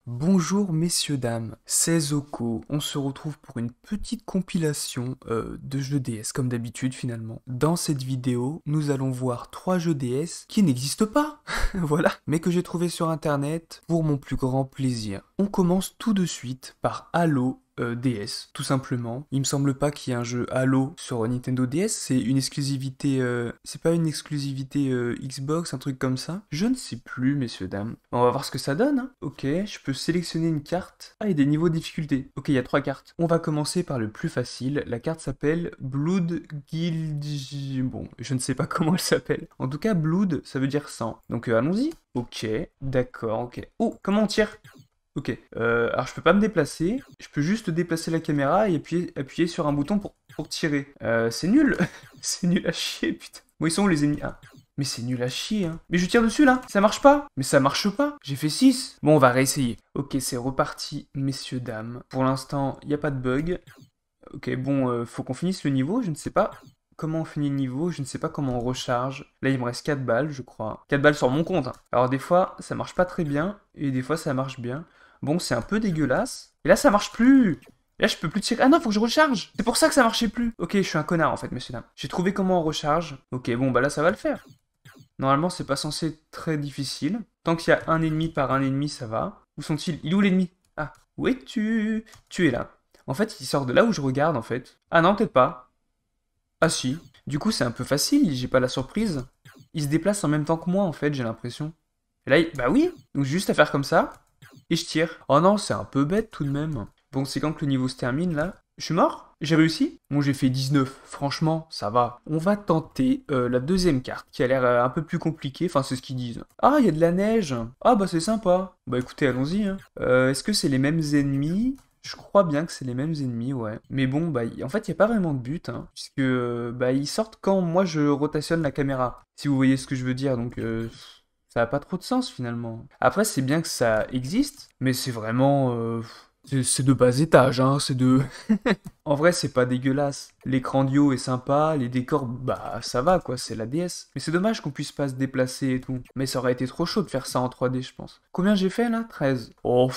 Bonjour messieurs dames, c'est Zoko, on se retrouve pour une petite compilation de jeux DS comme d'habitude finalement. Dans cette vidéo, nous allons voir 3 jeux DS qui n'existent pas, voilà, mais que j'ai trouvé sur internet pour mon plus grand plaisir. On commence tout de suite par Halo DS, tout simplement. Il me semble pas qu'il y ait un jeu Halo sur Nintendo DS, c'est une exclusivité, c'est pas une exclusivité Xbox, un truc comme ça. Je ne sais plus, messieurs, dames. On va voir ce que ça donne, hein. Ok, je peux sélectionner une carte. Ah, il y a des niveaux de difficulté. Ok, il y a 3 cartes. On va commencer par le plus facile. La carte s'appelle Blood Guild... Bon, je ne sais pas comment elle s'appelle. En tout cas, Blood, ça veut dire sang. Donc allons-y. Ok, d'accord, ok. Oh, comment on tire? Ok, alors je peux pas me déplacer, je peux juste déplacer la caméra et appuyer sur un bouton pour tirer. C'est nul. C'est nul à chier, putain. Bon, ils sont où les ennemis? Ah. Mais c'est nul à chier, hein. Mais je tire dessus, là. Ça marche pas. Mais ça marche pas. J'ai fait 6. Bon, on va réessayer. Ok, c'est reparti, messieurs, dames. Pour l'instant, il n'y a pas de bug. Ok, bon, faut qu'on finisse le niveau. Je ne sais pas comment on finit le niveau. Je ne sais pas comment on recharge. Là, il me reste 4 balles, je crois. 4 balles sur mon compte, hein. Alors, des fois, ça marche pas très bien. Et des fois, ça marche bien. Bon, c'est un peu dégueulasse. Et là, ça marche plus. Là, je peux plus tirer. Ah non, faut que je recharge. C'est pour ça que ça marchait plus. Ok, je suis un connard, en fait, messieurs, dames. J'ai trouvé comment on recharge. Ok, bon, bah là, ça va le faire. Normalement, c'est pas censé être très difficile. Tant qu'il y a un ennemi par un ennemi, ça va. Où sont-ils? Il est où l'ennemi? Ah, où es-tu? Tu es là. En fait, il sort de là où je regarde, en fait. Ah non, peut-être pas. Ah si. Du coup, c'est un peu facile, j'ai pas la surprise. Il se déplace en même temps que moi, en fait, j'ai l'impression. Et là, bah oui. Donc, juste à faire comme ça. Et je tire. Oh non, c'est un peu bête tout de même. Bon, c'est quand que le niveau se termine, là? Je suis mort? J'ai réussi? Bon, j'ai fait 19. Franchement, ça va. On va tenter la deuxième carte, qui a l'air un peu plus compliquée. Enfin, c'est ce qu'ils disent. Ah, il y a de la neige. Ah, bah c'est sympa. Bah écoutez, allons-y, hein. Est-ce que c'est les mêmes ennemis? Je crois bien que c'est les mêmes ennemis, ouais. Mais bon, bah, en fait, il n'y a pas vraiment de but, hein. Puisque, bah, ils sortent quand moi je rotationne la caméra. Si vous voyez ce que je veux dire, donc... ça n'a pas trop de sens finalement. Après, c'est bien que ça existe, mais c'est vraiment. C'est de bas étage, hein, c'est de. En vrai, c'est pas dégueulasse. L'écran du haut est sympa, les décors, bah ça va quoi, c'est la DS. Mais c'est dommage qu'on puisse pas se déplacer et tout. Mais ça aurait été trop chaud de faire ça en 3D, je pense. Combien j'ai fait là? 13. Oh,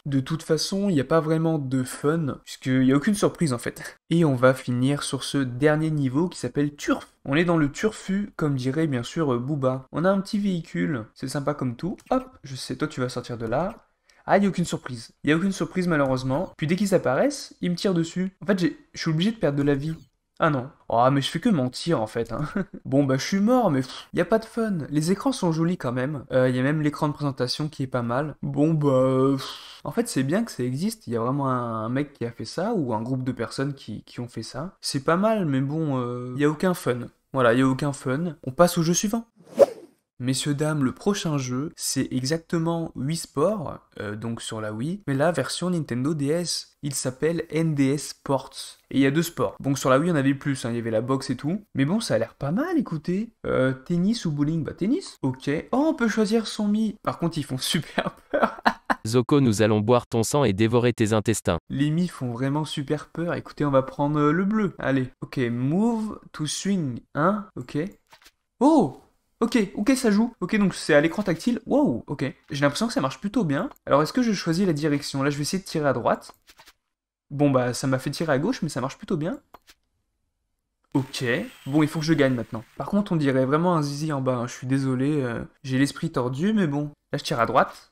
de toute façon, il n'y a pas vraiment de fun, puisqu'il n'y a aucune surprise en fait. Et on va finir sur ce dernier niveau qui s'appelle Turf. On est dans le turfu, comme dirait bien sûr Booba. On a un petit véhicule, c'est sympa comme tout. Hop, je sais, toi tu vas sortir de là. Ah, il n'y a aucune surprise. Il n'y a aucune surprise malheureusement. Puis dès qu'ils apparaissent, ils me tirent dessus. En fait, je suis obligé de perdre de la vie. Ah non. Oh, mais je fais que mentir en fait, hein. Bon, bah je suis mort, mais il y a pas de fun. Les écrans sont jolis quand même. Il y a même l'écran de présentation qui est pas mal. Bon, bah... En fait, c'est bien que ça existe. Il y a vraiment un mec qui a fait ça, ou un groupe de personnes qui ont fait ça. C'est pas mal, mais bon, il n'y a aucun fun. Voilà, il n'y a aucun fun. On passe au jeu suivant. Messieurs, dames, le prochain jeu, c'est exactement Wii Sport, donc sur la Wii, mais la version Nintendo DS. Il s'appelle NDS Sports. Et il y a 2 sports. Donc sur la Wii, il y en avait plus, hein, il y avait la boxe et tout. Mais bon, ça a l'air pas mal, écoutez. Tennis ou bowling? Bah tennis. Ok. Oh, on peut choisir son Mi. Par contre, ils font super peur. Zoko, nous allons boire ton sang et dévorer tes intestins. Les Mi font vraiment super peur. Écoutez, on va prendre le bleu. Allez. Ok, move to swing. Hein? Ok. Oh! Ok, ok, ça joue. Ok, donc c'est à l'écran tactile. Wow, ok. J'ai l'impression que ça marche plutôt bien. Alors, est-ce que je choisis la direction? Là, je vais essayer de tirer à droite. Bon, bah, ça m'a fait tirer à gauche, mais ça marche plutôt bien. Ok. Bon, il faut que je gagne maintenant. Par contre, on dirait vraiment un zizi en bas, hein. Je suis désolé. J'ai l'esprit tordu, mais bon. Là, je tire à droite.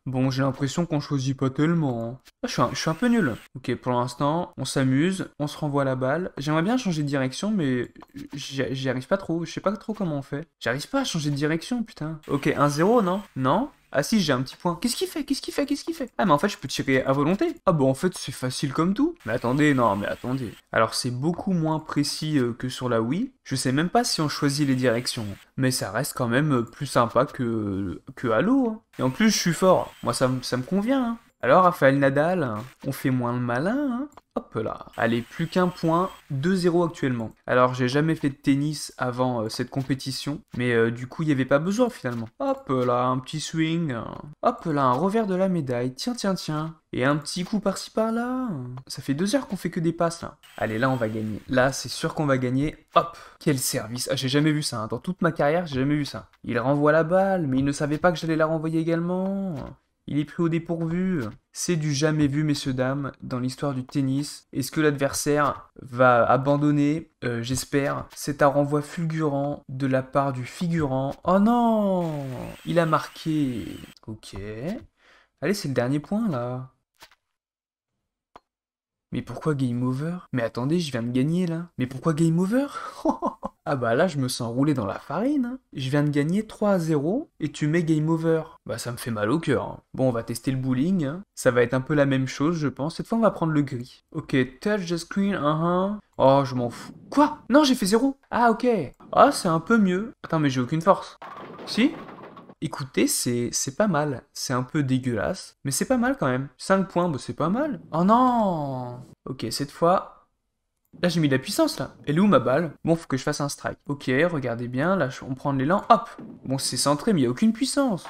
Bon, j'ai l'impression qu'on choisit pas tellement, hein. Ah, je suis un peu nul. Ok, pour l'instant, on s'amuse, on se renvoie la balle. J'aimerais bien changer de direction, mais j'y arrive pas trop. Je sais pas trop comment on fait. J'arrive pas à changer de direction, putain. Ok, 1-0, non? Non? Ah si, j'ai un petit point. Qu'est-ce qu'il fait? Qu'est-ce qu'il fait? Qu'est-ce qu'il fait? Ah, mais en fait, je peux tirer à volonté. Ah bah en fait, c'est facile comme tout. Mais attendez, non, mais attendez. Alors, c'est beaucoup moins précis que sur la Wii. Je sais même pas si on choisit les directions. Mais ça reste quand même plus sympa que Halo, hein. Et en plus, je suis fort. Moi, ça me convient, hein. Alors, Raphaël Nadal, on fait moins le malin, hein. Hop là. Allez, plus qu'un point, 2-0 actuellement. Alors, j'ai jamais fait de tennis avant cette compétition, mais du coup, il n'y avait pas besoin finalement. Hop là, un petit swing. Hop là, un revers de la médaille. Tiens, tiens, tiens. Et un petit coup par-ci par-là. Ça fait 2 heures qu'on fait que des passes là. Allez, là, on va gagner. Là, c'est sûr qu'on va gagner. Hop. Quel service. Ah, j'ai jamais vu ça, hein. Dans toute ma carrière, j'ai jamais vu ça. Il renvoie la balle, mais il ne savait pas que j'allais la renvoyer également. Il est pris au dépourvu. C'est du jamais vu, messieurs, dames, dans l'histoire du tennis. Est-ce que l'adversaire va abandonner? J'espère. C'est un renvoi fulgurant de la part du figurant. Oh non! Il a marqué. Ok. Allez, c'est le dernier point, là. Mais pourquoi game over? Mais attendez, je viens de gagner, là. Mais pourquoi game over? Ah bah là, je me sens roulé dans la farine, hein. Je viens de gagner 3-0 et tu mets game over. Bah ça me fait mal au cœur, hein. Bon, on va tester le bowling, hein. Ça va être un peu la même chose, je pense. Cette fois, on va prendre le gris. Ok, touch the screen, Oh, je m'en fous. Quoi? Non, j'ai fait 0. Ah, ok. Ah, c'est un peu mieux. Attends, mais j'ai aucune force. Si? Écoutez, c'est pas mal. C'est un peu dégueulasse, mais c'est pas mal quand même. 5 points, bah c'est pas mal. Oh non! Ok, cette fois... Là, j'ai mis de la puissance, là. Elle est où, ma balle? Bon, faut que je fasse un strike. Ok, regardez bien, là, on prend de l'élan, hop! Bon, c'est centré, mais il n'y a aucune puissance.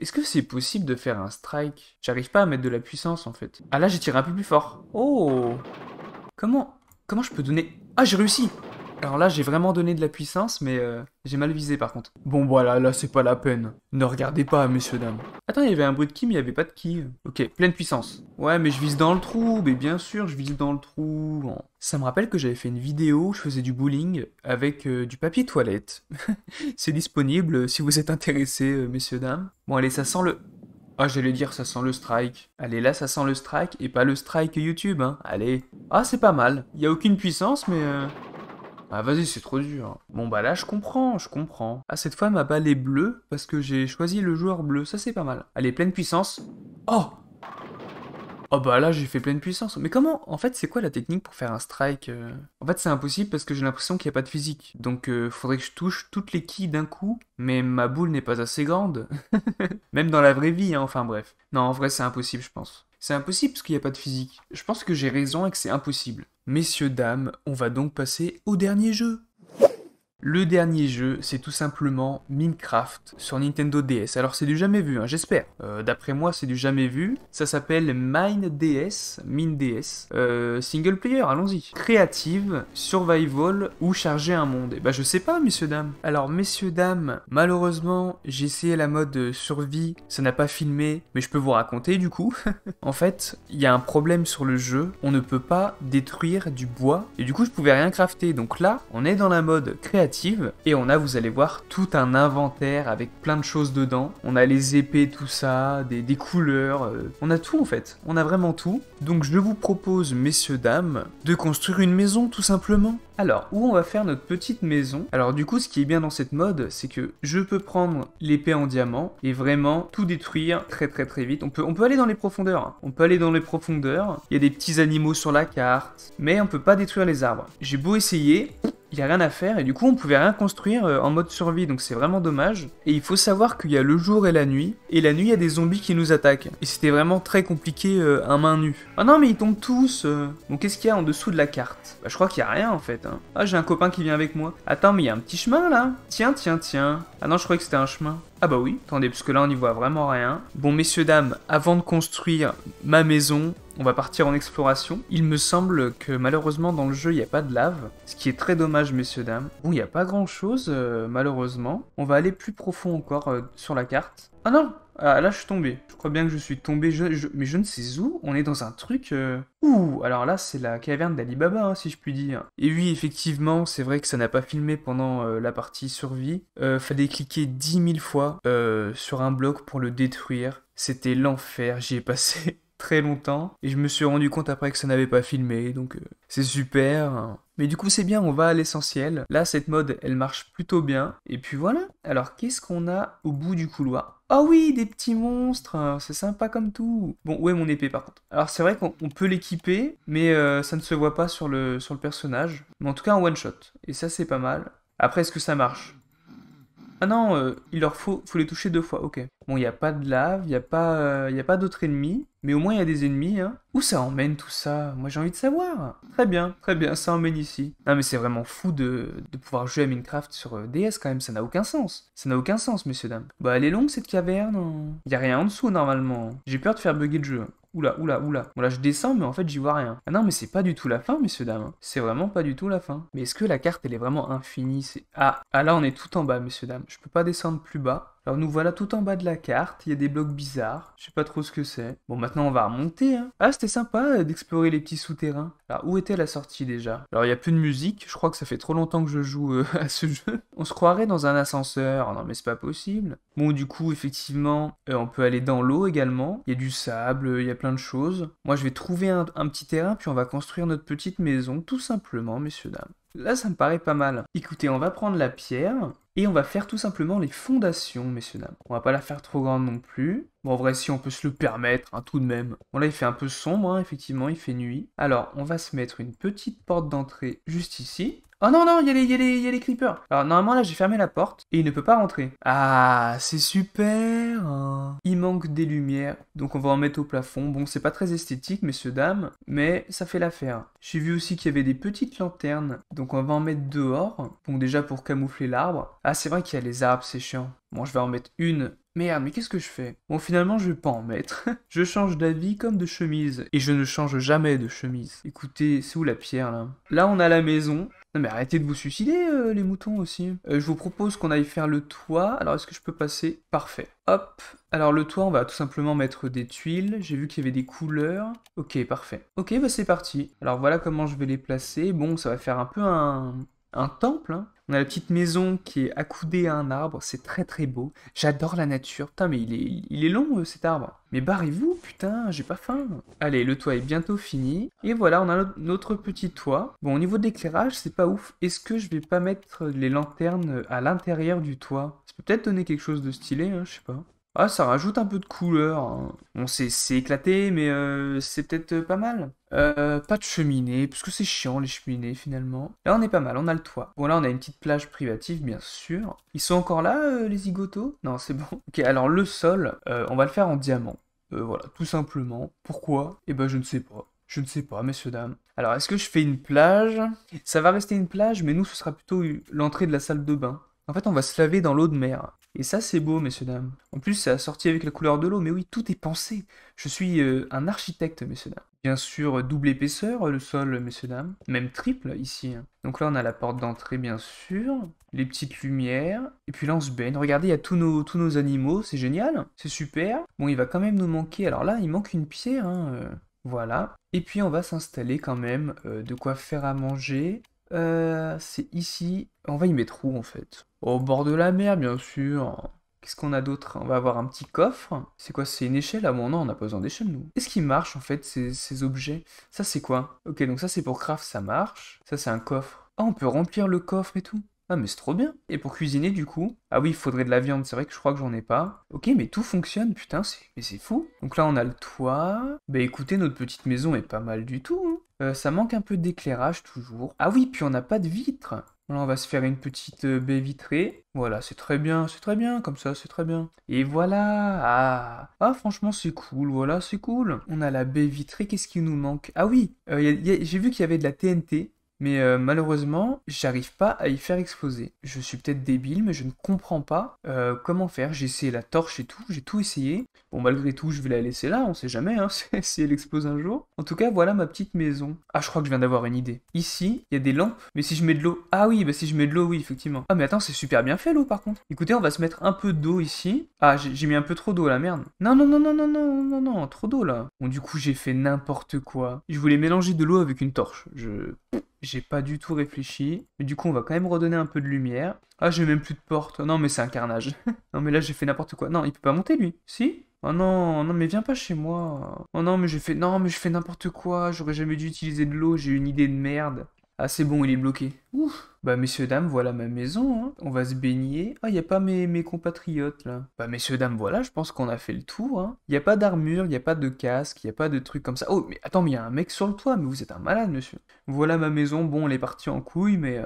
Est-ce que c'est possible de faire un strike? J'arrive pas à mettre de la puissance, en fait. Ah, là, j'ai tiré un peu plus fort. Oh! Comment je peux donner... Ah, j'ai réussi! Alors là, j'ai vraiment donné de la puissance, mais j'ai mal visé par contre. Bon, voilà, là, c'est pas la peine. Ne regardez pas, messieurs, dames. Attends, il y avait un bruit de ki, mais il y avait pas de ki. Ok, pleine puissance. Ouais, mais je vise dans le trou, mais bien sûr, je vise dans le trou. Bon. Ça me rappelle que j'avais fait une vidéo où je faisais du bowling avec du papier toilette. C'est disponible si vous êtes intéressés, messieurs, dames. Bon, allez, ça sent le... Ah, j'allais dire, ça sent le strike. Allez, là, ça sent le strike, et pas le strike YouTube, hein. Allez. Ah, c'est pas mal. Il y a aucune puissance, mais... Ah vas-y, c'est trop dur. Bon bah là, je comprends, je comprends. Ah, cette fois, ma balle est bleue parce que j'ai choisi le joueur bleu. Ça, c'est pas mal. Allez, pleine puissance. Oh! Oh bah là, j'ai fait pleine puissance. Mais comment? En fait, c'est quoi la technique pour faire un strike? En fait, c'est impossible parce que j'ai l'impression qu'il n'y a pas de physique. Donc, faudrait que je touche toutes les quilles d'un coup. Mais ma boule n'est pas assez grande. Même dans la vraie vie, hein, enfin bref. Non, en vrai, c'est impossible, je pense. C'est impossible parce qu'il n'y a pas de physique. Je pense que j'ai raison et que c'est impossible. Messieurs, dames, on va donc passer au dernier jeu. Le dernier jeu, c'est tout simplement Minecraft sur Nintendo DS. Alors c'est du jamais vu, hein, j'espère. D'après moi, c'est du jamais vu. Ça s'appelle MineDS, single player, allons-y. Créative, survival ou charger un monde. Et bah je sais pas, messieurs dames. Alors messieurs dames, malheureusement, j'ai essayé la mode survie, ça n'a pas filmé, mais je peux vous raconter du coup. En fait, il y a un problème sur le jeu, on ne peut pas détruire du bois et du coup je pouvais rien crafter. Donc là, on est dans la mode créative. Et on a, vous allez voir, tout un inventaire avec plein de choses dedans. On a les épées, tout ça, des couleurs, on a tout en fait. On a vraiment tout. Donc je vous propose, messieurs, dames, de construire une maison tout simplement. Alors, où on va faire notre petite maison? Alors du coup, ce qui est bien dans cette mode, c'est que je peux prendre l'épée en diamant et vraiment tout détruire très vite. On peut aller dans les profondeurs, hein. On peut aller dans les profondeurs. Il y a des petits animaux sur la carte, mais on peut pas détruire les arbres. J'ai beau essayer, il n'y a rien à faire et du coup on pouvait rien construire en mode survie, donc c'est vraiment dommage. Et il faut savoir qu'il y a le jour et la nuit il y a des zombies qui nous attaquent. Et c'était vraiment très compliqué à main nue. Ah non mais ils tombent tous. Donc qu'est-ce qu'il y a en dessous de la carte? Bah je crois qu'il y a rien en fait, hein. Ah j'ai un copain qui vient avec moi. Attends mais il y a un petit chemin là. Tiens. Ah non je croyais que c'était un chemin. Ah bah oui, attendez, parce que là on n'y voit vraiment rien. Bon messieurs dames, avant de construire ma maison, on va partir en exploration. Il me semble que malheureusement dans le jeu il n'y a pas de lave, ce qui est très dommage messieurs dames. Bon il n'y a pas grand chose malheureusement. On va aller plus profond encore sur la carte. Ah non! Ah là je suis tombé. Je crois bien que je suis tombé, mais je ne sais où. On est dans un truc... Ouh, alors là c'est la caverne d'Ali Baba, hein, si je puis dire. Et oui, effectivement, c'est vrai que ça n'a pas filmé pendant la partie survie. Fallait cliquer 10 000 fois sur un bloc pour le détruire. C'était l'enfer, j'y ai passé très longtemps. Et je me suis rendu compte après que ça n'avait pas filmé, donc c'est super. Mais du coup c'est bien, on va à l'essentiel. Là cette mode elle marche plutôt bien. Et puis voilà. Alors qu'est-ce qu'on a au bout du couloir? Ah oui, des petits monstres, c'est sympa comme tout. Bon, où est mon épée par contre? Alors c'est vrai qu'on peut l'équiper, mais ça ne se voit pas sur le personnage. Mais en tout cas en one shot. Et ça c'est pas mal. Après est-ce que ça marche? Ah non, il leur faut les toucher 2 fois, ok. Bon, il n'y a pas de lave, il n'y a pas d'autres ennemis, mais au moins il y a des ennemis, hein. Où ça emmène tout ça? Moi j'ai envie de savoir. Très bien, ça emmène ici. Non mais c'est vraiment fou de pouvoir jouer à Minecraft sur DS quand même, ça n'a aucun sens. Ça n'a aucun sens, messieurs, dames. Bah elle est longue cette caverne. Il n'y a rien en dessous normalement. J'ai peur de faire bugger le jeu. Oula. Bon là je descends mais en fait j'y vois rien. Ah non mais c'est pas du tout la fin messieurs dames. C'est vraiment pas du tout la fin. Mais est-ce que la carte elle est vraiment infinie? Ah là on est tout en bas messieurs dames. Je peux pas descendre plus bas. Alors nous voilà tout en bas de la carte, il y a des blocs bizarres, je sais pas trop ce que c'est. Bon maintenant on va remonter, hein. Ah c'était sympa d'explorer les petits souterrains. Alors où était la sortie déjà? Alors il y a plus de musique, je crois que ça fait trop longtemps que je joue à ce jeu. On se croirait dans un ascenseur, oh non mais c'est pas possible. Bon du coup effectivement on peut aller dans l'eau également, il y a du sable, il y a plein de choses. Moi je vais trouver un petit terrain puis on va construire notre petite maison tout simplement messieurs dames. Là, ça me paraît pas mal. Écoutez, on va prendre la pierre et on va faire tout simplement les fondations, messieurs dames. On va pas la faire trop grande non plus. Bon, en vrai, si on peut se le permettre, hein, tout de même. Bon, là, il fait un peu sombre, hein, effectivement, il fait nuit. Alors, on va se mettre une petite porte d'entrée juste ici. Oh non, non, il y a les creepers. Alors, normalement, là, j'ai fermé la porte et il ne peut pas rentrer. Ah, c'est super, hein. Il manque des lumières, donc on va en mettre au plafond. Bon, c'est pas très esthétique, messieurs, dames, mais ça fait l'affaire. J'ai vu aussi qu'il y avait des petites lanternes, donc on va en mettre dehors. Bon, déjà pour camoufler l'arbre. Ah, c'est vrai qu'il y a les arbres, c'est chiant. Bon, je vais en mettre une. Merde, mais qu'est-ce que je fais? Bon, finalement, je vais pas en mettre. Je change d'avis comme de chemise. Et je ne change jamais de chemise. Écoutez, c'est où la pierre, là? Là, on a la maison. Non mais arrêtez de vous suicider les moutons aussi. Je vous propose qu'on aille faire le toit. Alors est-ce que je peux passer? Parfait. Hop. Alors le toit on va tout simplement mettre des tuiles. J'ai vu qu'il y avait des couleurs. Ok parfait. Ok bah c'est parti. Alors voilà comment je vais les placer. Bon ça va faire un peu un temple, hein. On a la petite maison qui est accoudée à un arbre, c'est très très beau. J'adore la nature. Putain, mais il est long cet arbre. Mais barrez-vous, putain, j'ai pas faim. Allez, le toit est bientôt fini. Et voilà, on a notre petit toit. Bon, au niveau de l'éclairage, c'est pas ouf. Est-ce que je vais pas mettre les lanternes à l'intérieur du toit? Ça peut peut-être donner quelque chose de stylé, hein, je sais pas. Ah, ça rajoute un peu de couleur, hein. Bon, c'est éclaté, mais c'est peut-être pas mal. Pas de cheminée, parce que c'est chiant les cheminées finalement. Là, on est pas mal, on a le toit. Bon, là, on a une petite plage privative, bien sûr. Ils sont encore là, les zigotos? Non, c'est bon. Ok, alors le sol, on va le faire en diamant. Voilà, tout simplement. Pourquoi? Eh ben, je ne sais pas. Je ne sais pas, messieurs, dames. Alors, est-ce que je fais une plage? Ça va rester une plage, mais nous, ce sera plutôt l'entrée de la salle de bain. En fait, on va se laver dans l'eau de mer. Et ça, c'est beau, messieurs, dames. En plus, c'est assorti avec la couleur de l'eau. Mais oui, tout est pensé. Je suis un architecte, messieurs, dames. Bien sûr, double épaisseur, le sol, messieurs, dames. Même triple, ici. Donc là, on a la porte d'entrée, bien sûr. Les petites lumières. Et puis là, on se baigne. Regardez, il y a tous nos animaux. C'est génial. C'est super. Bon, il va quand même nous manquer. Alors là, il manque une pierre, hein. Voilà. Et puis, on va s'installer quand même. De quoi faire à manger. C'est ici. On va y mettre où en fait? Au bord de la mer, bien sûr. Qu'est-ce qu'on a d'autre? On va avoir un petit coffre. C'est quoi? C'est une échelle? Ah bon, non, on n'a pas besoin d'échelle, nous. Qu'est-ce qui marche en fait, ces objets? Ça, c'est quoi? Ok, donc ça, c'est pour craft, ça marche. Ça, c'est un coffre. Ah, on peut remplir le coffre et tout. Ah, mais c'est trop bien. Et pour cuisiner, du coup? Ah oui, il faudrait de la viande. C'est vrai que je crois que j'en ai pas. Ok, mais tout fonctionne, putain, mais c'est fou. Donc là, on a le toit. Bah écoutez, notre petite maison est pas mal du tout, hein. Ça manque un peu d'éclairage toujours. Ah oui, puis on n'a pas de vitre. Voilà, on va se faire une petite baie vitrée. Voilà, c'est très bien, comme ça, c'est très bien. Et voilà, ah franchement, c'est cool, voilà, c'est cool. On a la baie vitrée, qu'est-ce qui nous manque? Ah oui, j'ai vu qu'il y avait de la TNT. Mais malheureusement, j'arrive pas à y faire exploser. Je suis peut-être débile, mais je ne comprends pas comment faire. J'ai essayé la torche et tout, j'ai tout essayé. Bon, malgré tout, je vais la laisser là, on sait jamais, hein, si elle explose un jour. En tout cas, voilà ma petite maison. Ah, je crois que je viens d'avoir une idée. Ici, il y a des lampes, mais si je mets de l'eau... Ah oui, bah si je mets de l'eau, oui, effectivement. Ah, mais attends, c'est super bien fait l'eau, par contre. Écoutez, on va se mettre un peu d'eau ici. Ah, j'ai mis un peu trop d'eau, la merde. Non, non, non, non, non, non, non, non, trop d'eau, là. Bon, du coup, j'ai fait n'importe quoi. Je voulais mélanger de l'eau avec une torche. J'ai pas du tout réfléchi. Mais du coup, on va quand même redonner un peu de lumière. Ah, j'ai même plus de porte. Non, mais c'est un carnage. Non, mais là, j'ai fait n'importe quoi. Non, il peut pas monter, lui. Si? Oh non, non, mais viens pas chez moi. Oh non, mais je fais n'importe quoi. J'aurais jamais dû utiliser de l'eau. J'ai une idée de merde. Ah, c'est bon, il est bloqué. Ouf. Bah, messieurs, dames, voilà ma maison, hein. On va se baigner. Ah, y a pas mes compatriotes, là. Bah, messieurs, dames, voilà, je pense qu'on a fait le tour, hein. Y a pas d'armure, y a pas de casque, y a pas de trucs comme ça. Oh, mais attends, mais y a un mec sur le toit, mais vous êtes un malade, monsieur. Voilà ma maison. Bon, elle est partie en couille, mais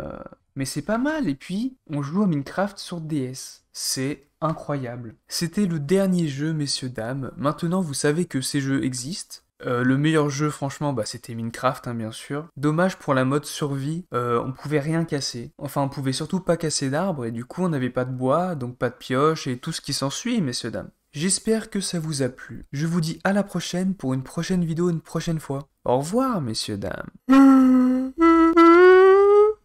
c'est pas mal. Et puis, on joue à Minecraft sur DS. C'est incroyable. C'était le dernier jeu, messieurs, dames. Maintenant, vous savez que ces jeux existent. Le meilleur jeu, franchement, bah, c'était Minecraft, hein, bien sûr. Dommage pour la mode survie, on pouvait rien casser. Enfin, on pouvait surtout pas casser d'arbres, et du coup, on n'avait pas de bois, donc pas de pioche, et tout ce qui s'ensuit, messieurs, dames. J'espère que ça vous a plu. Je vous dis à la prochaine pour une prochaine vidéo une prochaine fois. Au revoir, messieurs, dames.